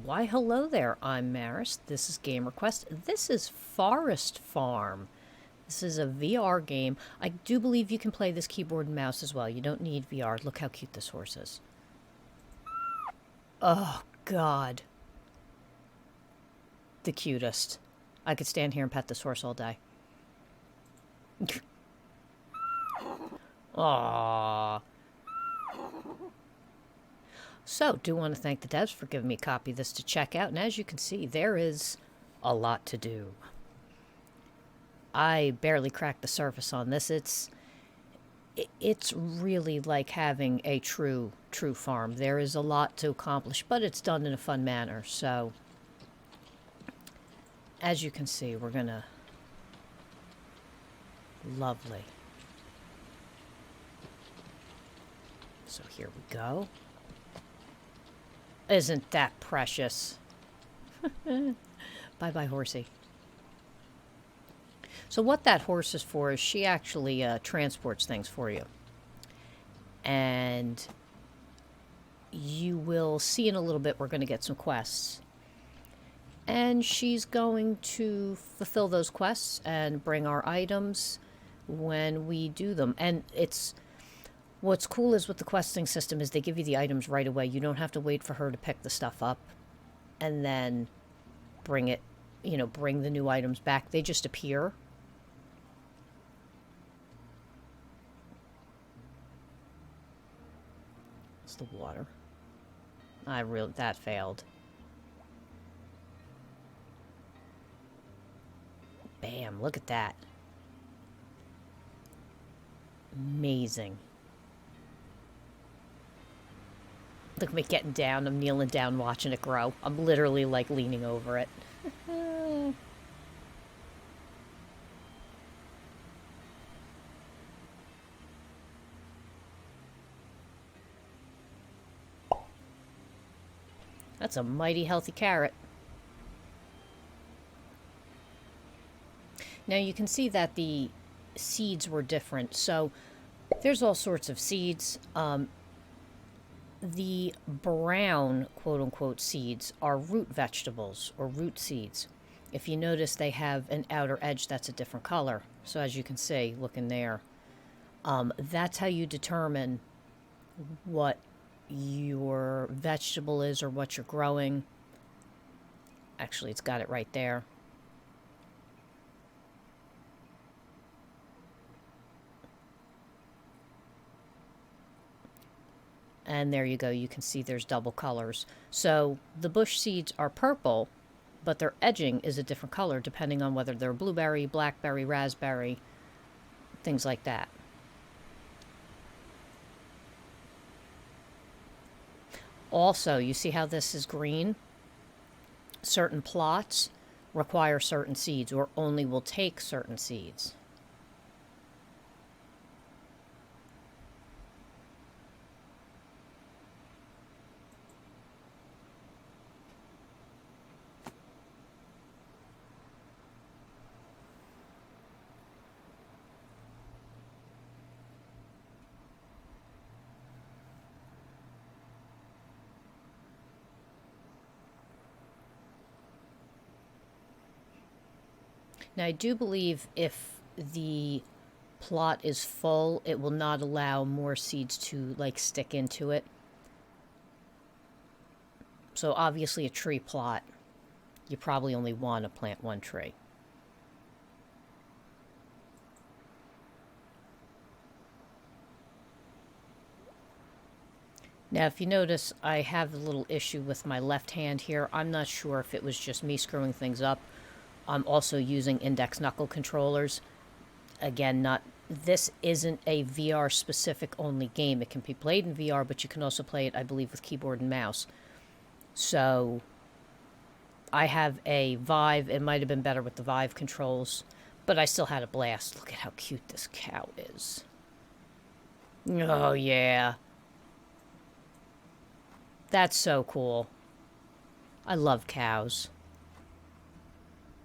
Why, hello there, I'm Maris. This is GamerQuest. This is Forest Farm. This is a VR game. I do believe you can play this keyboard and mouse as well. You don't need VR. Look how cute this horse is. Oh, God. The cutest. I could stand here and pet this horse all day. Aww. So, do want to thank the devs for giving me a copy of this to check out. And as you can see, there is a lot to do. I barely cracked the surface on this. It's really like having a true farm. There is a lot to accomplish, but it's done in a fun manner. So, as you can see, we're gonna... Lovely. So here we go. Isn't that precious? Bye-bye, horsey. So what that horse is for is she actually transports things for you. And you will see in a little bit we're going to get some quests. And she's going to fulfill those quests and bring our items when we do them. And what's cool is with the questing system is they give you the items right away. You don't have to wait for her to pick the stuff up and then bring it, bring the new items back. They just appear. It's the water. That failed. Bam, look at that. Amazing. Look at me getting down. I'm kneeling down watching it grow. I'm literally like leaning over it. That's a mighty healthy carrot. Now you can see that the seeds were different. So there's all sorts of seeds. The brown, quote-unquote, seeds are root vegetables or root seeds. If you notice, they have an outer edge that's a different color. So as you can see, look in there. That's how you determine what your vegetable is or what you're growing. Actually, it's got it right there. And there you go. You can see there's double colors. So the bush seeds are purple, but their edging is a different color depending on whether they're blueberry, blackberry, raspberry, things like that. Also, you see how this is green? Certain plots require certain seeds or only will take certain seeds. Now, I do believe if the plot is full, it will not allow more seeds to, like, stick into it. So, obviously, a tree plot, you probably only want to plant one tree. Now, if you notice, I have a little issue with my left hand here. I'm not sure if it was just me screwing things up. I'm also using index knuckle controllers. Again, this isn't a VR specific only game. It can be played in VR, but you can also play it, I believe, with keyboard and mouse. So I have a Vive. It might have been better with the Vive controls, but I still had a blast. Look at how cute this cow is. Oh, yeah. That's so cool. I love cows.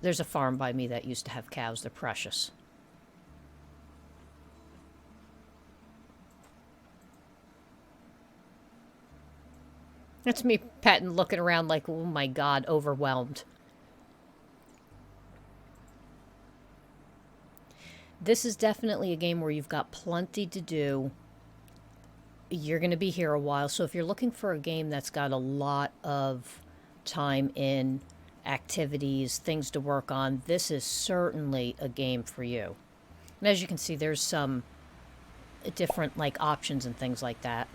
There's a farm by me that used to have cows. They're precious. That's me petting, looking around like, oh my god, overwhelmed. This is definitely a game where you've got plenty to do. You're going to be here a while, so if you're looking for a game that's got a lot of time in, activities, things to work on, this is certainly a game for you. And as you can see, there's some different like options and things like that.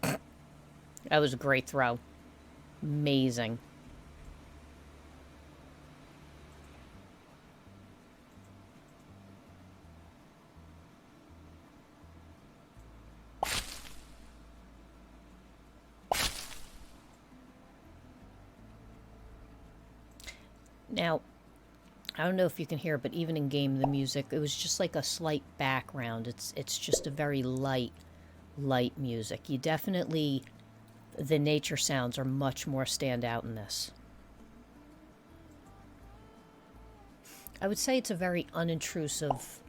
That was a great throw. Amazing. Now, I don't know if you can hear, but even in game, the music, it was just like a slight background. It's just a very light music. You definitely, the nature sounds are much more stand out in this. I would say it's a very unintrusive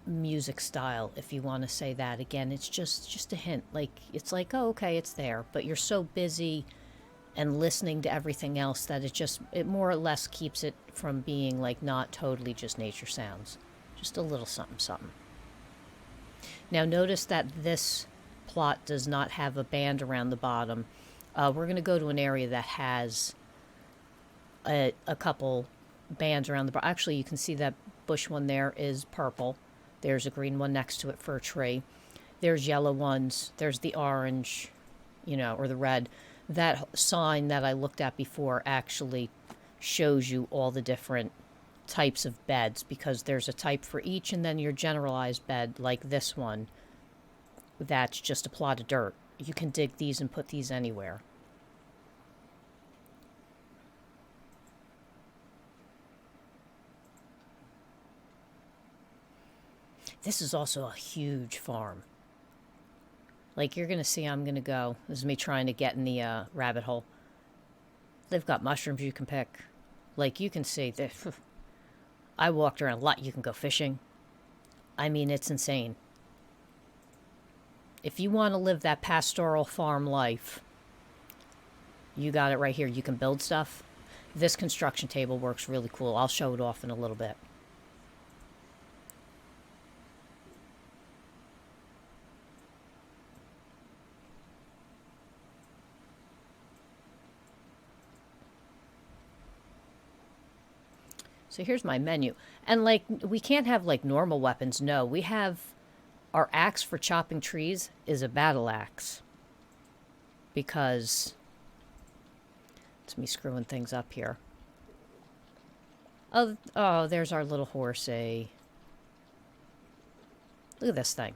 music style, if you want to say that. Again, it's just a hint. Like, it's like, oh, okay, it's there. But you're so busy and listening to everything else that it more or less keeps it from being like not totally just nature sounds. Just a little something something. Now notice that this plot does not have a band around the bottom. We're going to go to an area that has a couple bands around the bottom. Actually, you can see that bush one there is purple. There's a green one next to it for a tree. There's yellow ones. There's the orange, or the red. That sign that I looked at before actually shows you all the different types of beds, because there's a type for each, and then your generalized bed, like this one, that's just a plot of dirt. You can dig these and put these anywhere. This is also a huge farm. Like, you're going to see I'm going to go. This is me trying to get in the rabbit hole. They've got mushrooms you can pick. Like, you can see. I walked around a lot. You can go fishing. I mean, it's insane. If you want to live that pastoral farm life, you got it right here. You can build stuff. This construction table works really cool. I'll show it off in a little bit. So here's my menu. And, like, we can't have, like, normal weapons. No, we have our axe for chopping trees is a battle axe. Because it's me screwing things up here. Oh, there's our little horsey. Look at this thing.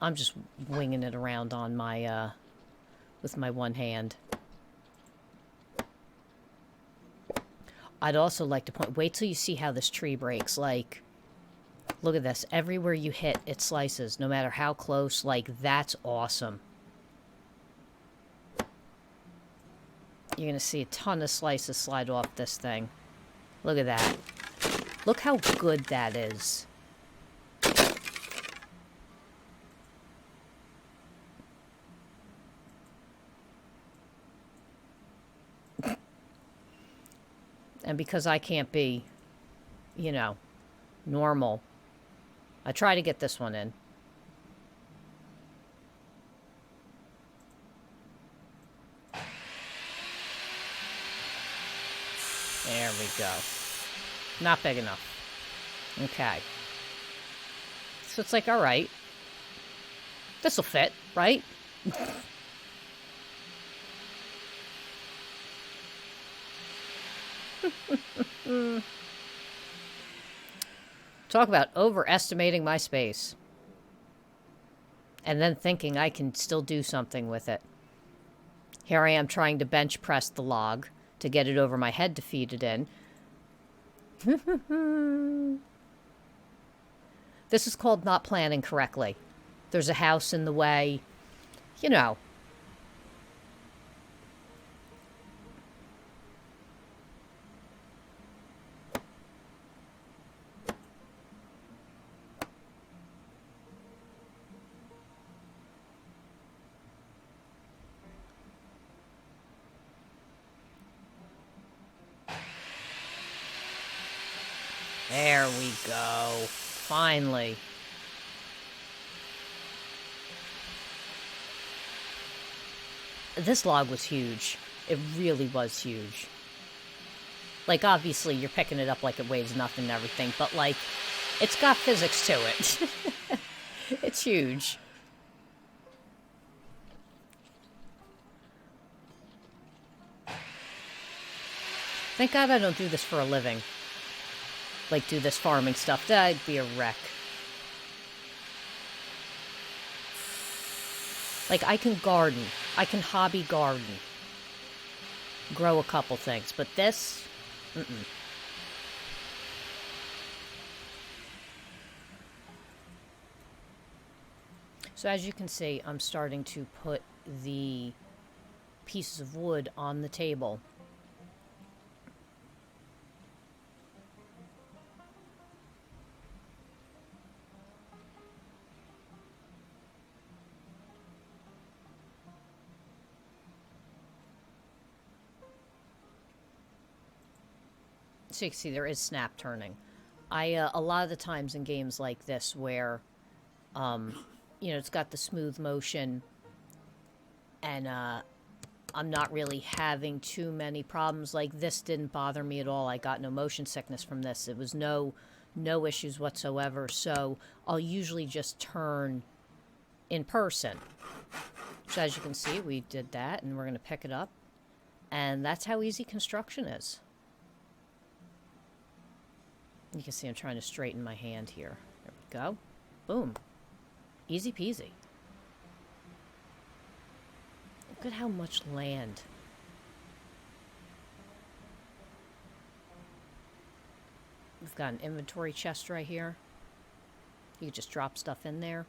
I'm just winging it around on my, with my one hand. I'd also like to point, wait till you see how this tree breaks. Like, look at this. Everywhere you hit, it slices, no matter how close. Like, that's awesome. You're going to see a ton of slices slide off this thing. Look at that. Look how good that is. And because I can't be, normal, I try to get this one in. There we go. Not big enough. Okay. So it's like, all right. This'll fit, right? Talk about overestimating my space. And then thinking I can still do something with it. Here I am trying to bench press the log to get it over my head to feed it in. This is called not planning correctly. There's a house in the way. There we go. Finally. This log was huge. It really was huge. Like, obviously, you're picking it up like it weighs nothing and everything, but, like, it's got physics to it. It's huge. Thank God I don't do this for a living. Like, do this farming stuff. That'd be a wreck. Like, I can garden. I can hobby garden. Grow a couple things. But this... Mm-mm. So as you can see, I'm starting to put the pieces of wood on the table. So you can see there is snap turning. A lot of the times in games like this where, you know, it's got the smooth motion and I'm not really having too many problems. Like, this didn't bother me at all. I got no motion sickness from this. It was no issues whatsoever. So I'll usually just turn in person. So as you can see, we did that and we're going to pick it up. And that's how easy construction is. You can see I'm trying to straighten my hand here. There we go. Boom. Easy peasy. Look at how much land. We've got an inventory chest right here. You can just drop stuff in there.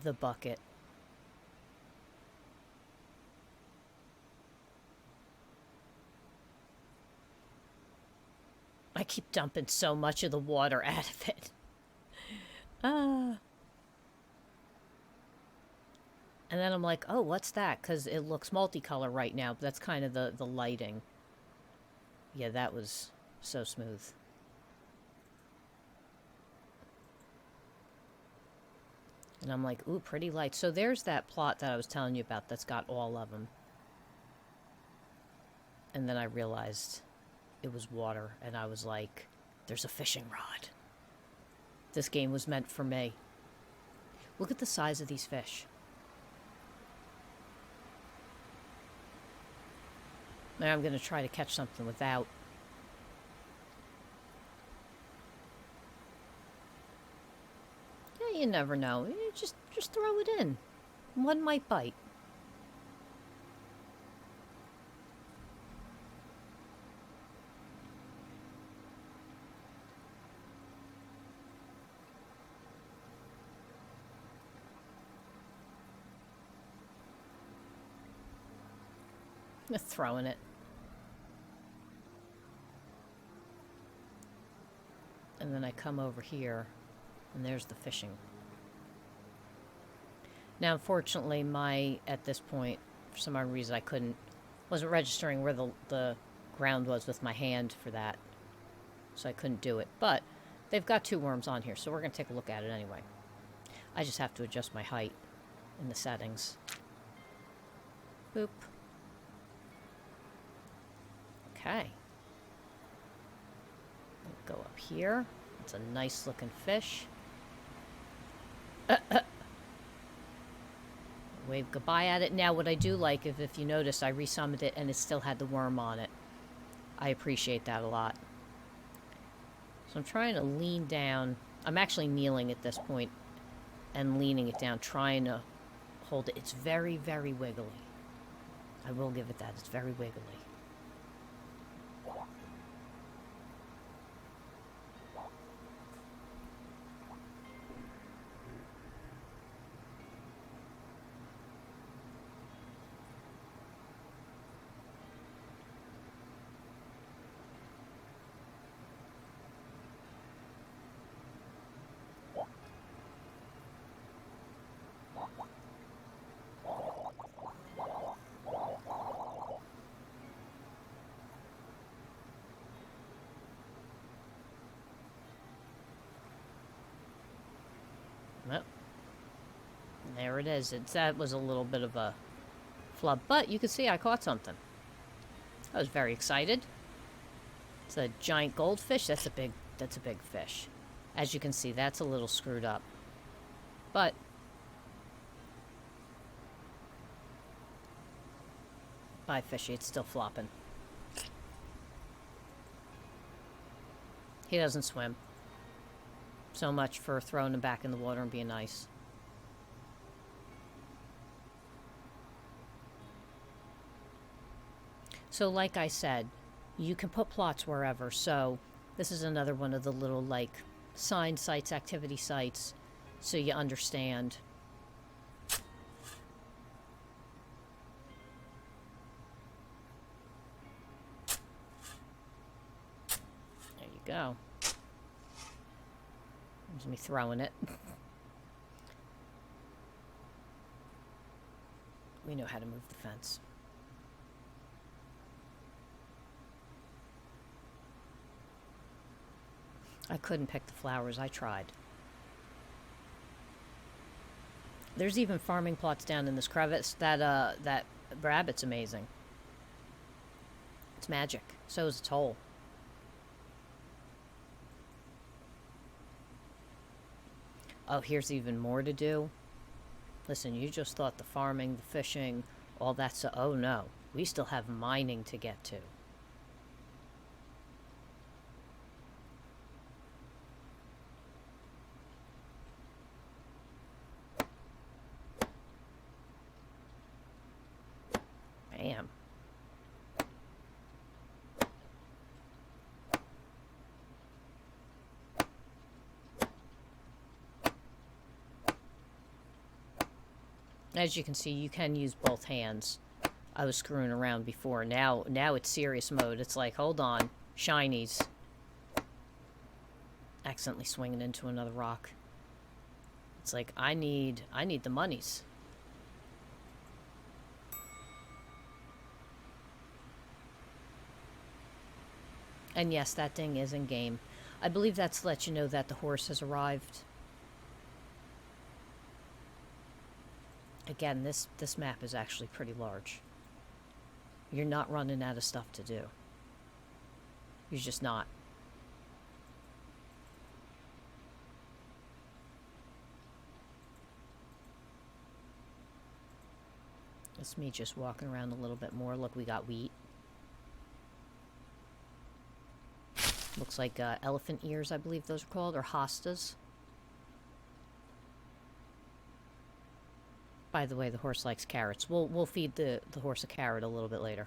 The bucket. I keep dumping so much of the water out of it. And then I'm like, oh, what's that? Because it looks multicolor right now. But that's kind of the lighting. Yeah, that was so smooth. And I'm like, ooh, pretty light. So there's that plot that I was telling you about that's got all of them. And then I realized it was water, and I was like, there's a fishing rod. This game was meant for me. Look at the size of these fish. Now I'm going to try to catch something without. Yeah, you never know. You just throw it in. One might bite. Throwing it. And then I come over here, and there's the fishing. Now, unfortunately, at this point, for some odd reason, wasn't registering where the ground was with my hand for that. So I couldn't do it. But they've got 2 worms on here, so we're going to take a look at it anyway. I just have to adjust my height in the settings. Boop. Okay. Go up here. It's a nice looking fish. Wave goodbye at it. Now, what I do like, if you notice, I resummoned it and it still had the worm on it. I appreciate that a lot. So I'm trying to lean down. I'm actually kneeling at this point and leaning it down, trying to hold it. It's very, very wiggly. I will give it that. It's very wiggly. Well, there it is. That was a little bit of a flub, but you can see I caught something. I was very excited. It's a giant goldfish. That's a big fish. As you can see, that's a little screwed up. But bye, fishy. It's still flopping. He doesn't swim. So much for throwing him back in the water and being nice. So like I said, you can put plots wherever. So this is another one of the little like sign sites, activity sites, so you understand. There you go. There's me throwing it. We know how to move the fence. I couldn't pick the flowers. I tried. There's even farming plots down in this crevice. That rabbit's amazing. It's magic. So is its hole. Oh, here's even more to do. Listen, you just thought the farming, the fishing, all that's... Oh no, we still have mining to get to. Bam. As you can see, you can use both hands. I was screwing around before. Now it's serious mode. It's like, hold on, shinies. Accidentally swinging into another rock. It's like, I need the monies. And yes, that ding is in game. I believe that's to let you know that the horse has arrived. Again, this map is actually pretty large. You're not running out of stuff to do. You're just not. It's me just walking around a little bit more. Look, we got wheat. Looks like elephant ears, I believe those are called, or hostas. By the way, the horse likes carrots. We'll feed the horse a carrot a little bit later.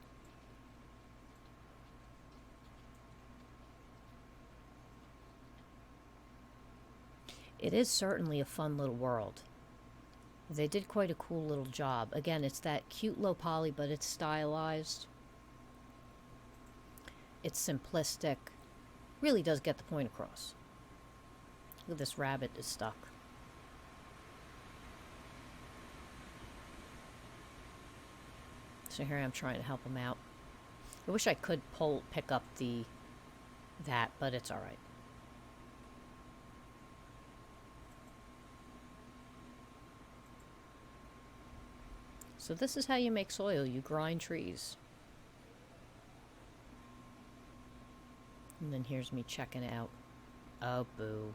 It is certainly a fun little world. They did quite a cool little job. Again, it's that cute low poly, but it's stylized. It's simplistic. Really does get the point across. Look, this rabbit is stuck. So here I am trying to help him out. I wish I could pick up that, but it's alright. So this is how you make soil. You grind trees. And then here's me checking it out. Oh, boo.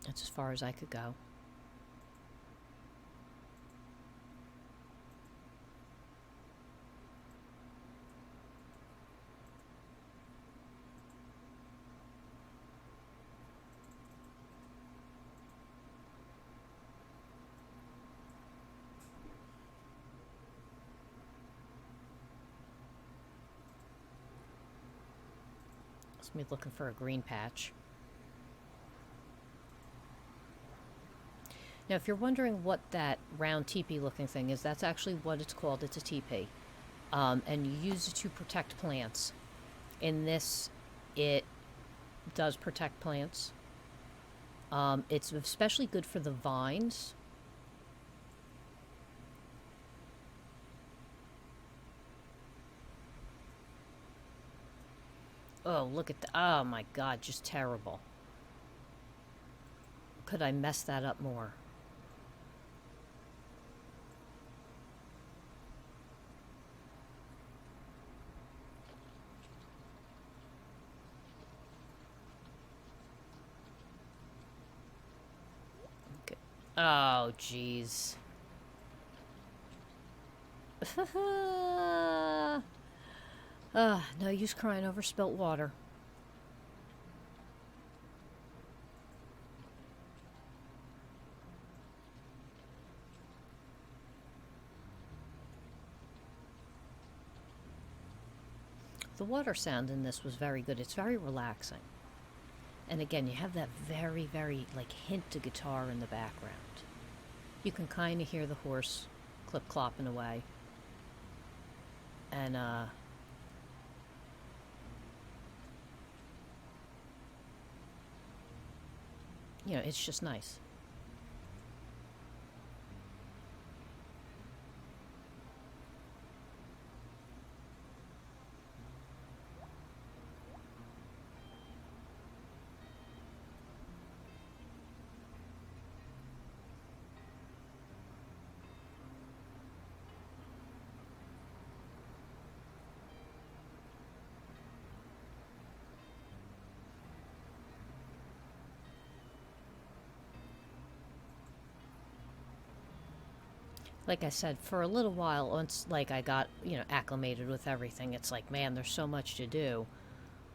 That's as far as I could go. It's me looking for a green patch. Now, if you're wondering what that round teepee looking thing is, that's actually what it's called. It's a teepee. And you use it to protect plants. In this, it does protect plants. It's especially good for the vines. Oh, look at the... Oh, my God, just terrible. Could I mess that up more? Okay. Oh, jeez. No use crying over spilt water. The water sound in this was very good. It's very relaxing. And again, you have that very, very, like, hint of guitar in the background. You can kind of hear the horse clip-clopping away. And, you know, it's just nice. Like I said, for a little while, once like I got, you know, acclimated with everything, it's like, man, there's so much to do.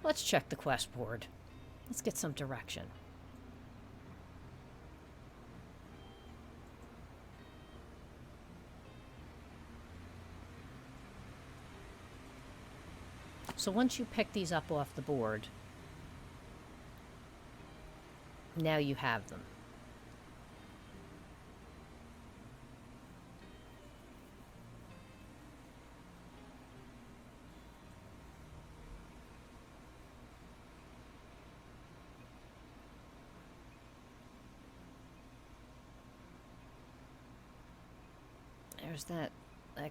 Let's check the quest board. Let's get some direction. So once you pick these up off the board, now you have them. There's that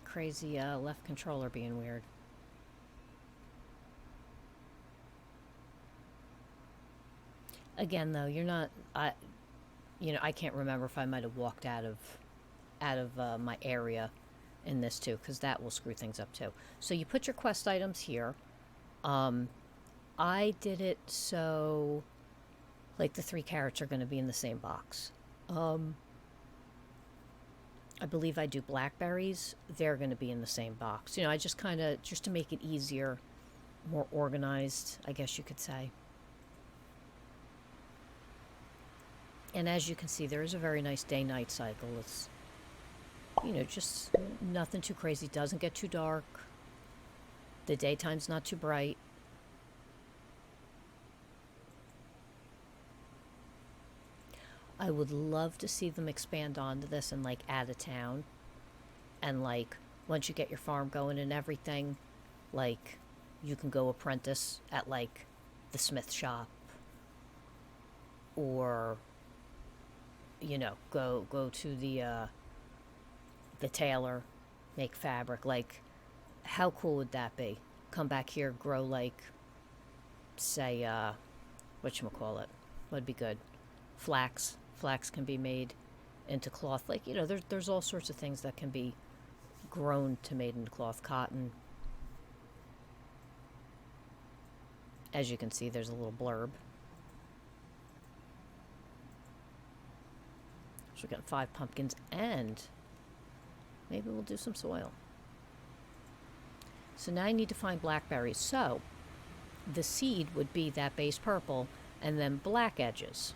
crazy left controller being weird. Again, though, you're not. You know, I can't remember if I might have walked out of my area in this too, because that will screw things up too. So you put your quest items here. I did it so, like, the 3 carrots are going to be in the same box. I believe I do blackberries. They're going to be in the same box. You know, I just kind of, just to make it easier, more organized, I guess you could say. And as you can see, there is a very nice day-night cycle. It's, you know, just nothing too crazy. It doesn't get too dark. The daytime's not too bright. I would love to see them expand onto this and, like, add a town. And, like, once you get your farm going and everything, like, you can go apprentice at, like, the smith shop. Or, you know, go to the tailor, make fabric. Like, how cool would that be? Come back here, grow, like, say, whatchamacallit, would be good. Flax. Flax can be made into cloth. Like, you know, there's all sorts of things that can be grown to made into cloth. Cotton. As you can see, there's a little blurb. So we're getting 5 pumpkins, and maybe we'll do some soil. So now I need to find blackberries. So the seed would be that base purple, and then black edges.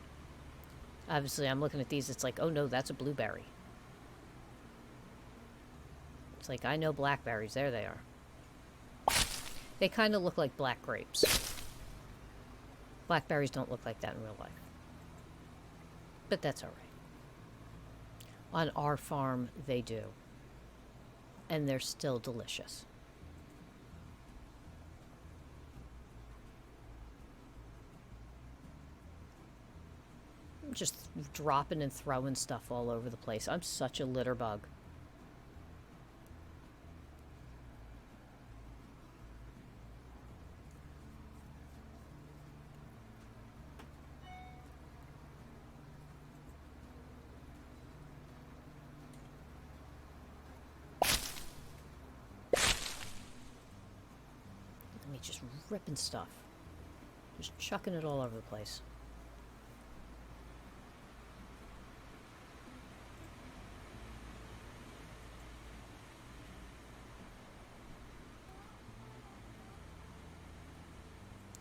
Obviously, I'm looking at these, it's like, oh no, that's a blueberry. It's like, I know blackberries, there they are. They kind of look like black grapes. Blackberries don't look like that in real life. But that's alright. On our farm, they do. And they're still delicious. Just dropping and throwing stuff all over the place. I'm such a litter bug. me just ripping stuff. Just chucking it all over the place.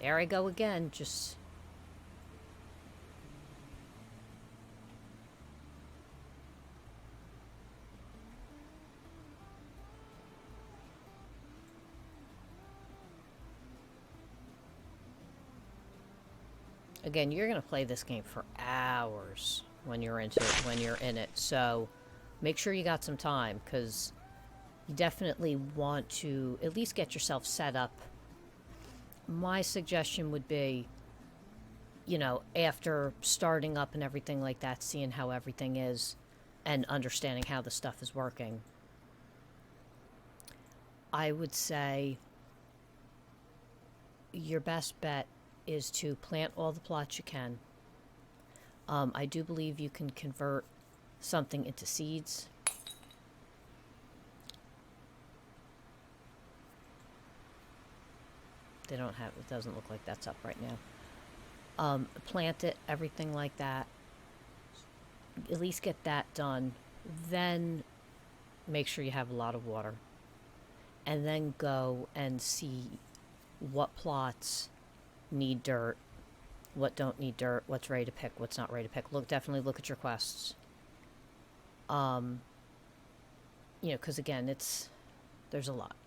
There I go again, just... Again, you're going to play this game for hours when you're into it, when you're in it. So make sure you got some time, because you definitely want to at least get yourself set up. My suggestion would be, you know, after starting up and everything like that, seeing how everything is and understanding how the stuff is working, I would say your best bet is to plant all the plots you can. I do believe you can convert something into seeds. They don't have, it doesn't look like that's up right now. Plant it, everything like that. At least get that done. Then make sure you have a lot of water. And then go and see what plots need dirt, what don't need dirt, what's ready to pick, what's not ready to pick. Definitely look at your quests. You know, because again, there's a lot.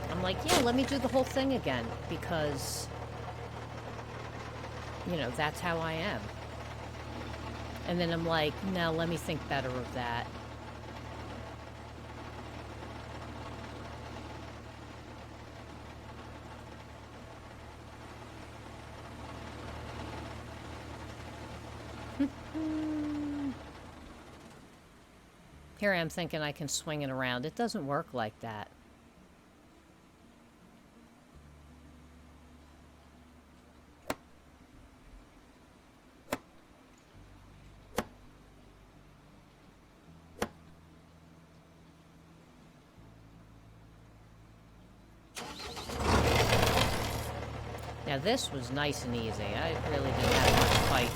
I'm like, yeah, let me do the whole thing again, because, you know, that's how I am. And then I'm like, no, let me think better of that. Here I am thinking I can swing it around. It doesn't work like that. Now this was nice and easy. I really didn't have much fight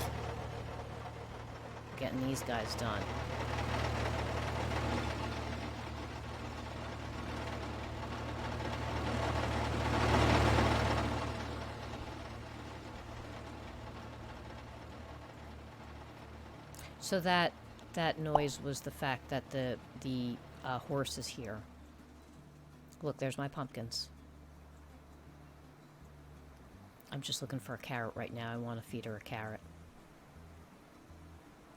getting these guys done. So that noise was the fact that the horse is here. Look, there's my pumpkins. I'm just looking for a carrot right now. I want to feed her a carrot.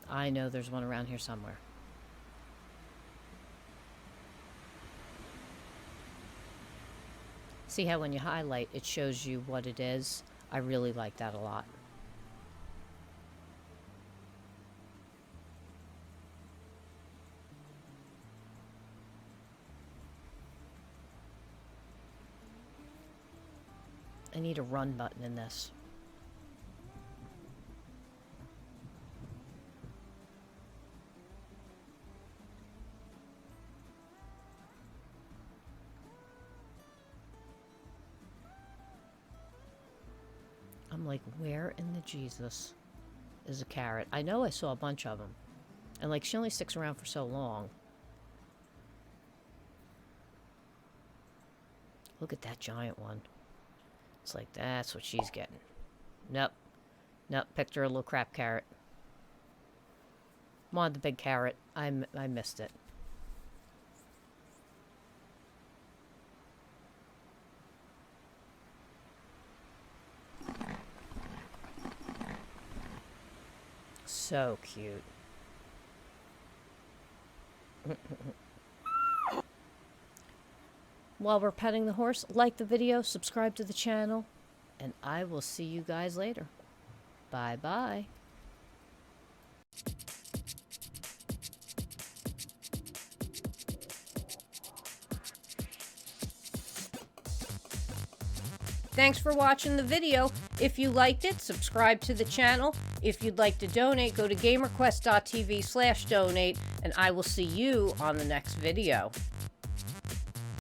I know there's one around here somewhere. See how when you highlight, it shows you what it is? I really like that a lot. I need a run button in this. I'm like, where in the Jesus is a carrot? I know I saw a bunch of them. And like, she only sticks around for so long. Look at that giant one. It's like, that's what she's getting. Nope. Nope, picked her a little crap carrot. Wanted the big carrot. I missed it. So cute. While we're petting the horse, like the video, subscribe to the channel, and I will see you guys later. Bye-bye. Thanks for watching the video. If you liked it, subscribe to the channel. If you'd like to donate, go to gamerquest.tv/donate, and I will see you on the next video.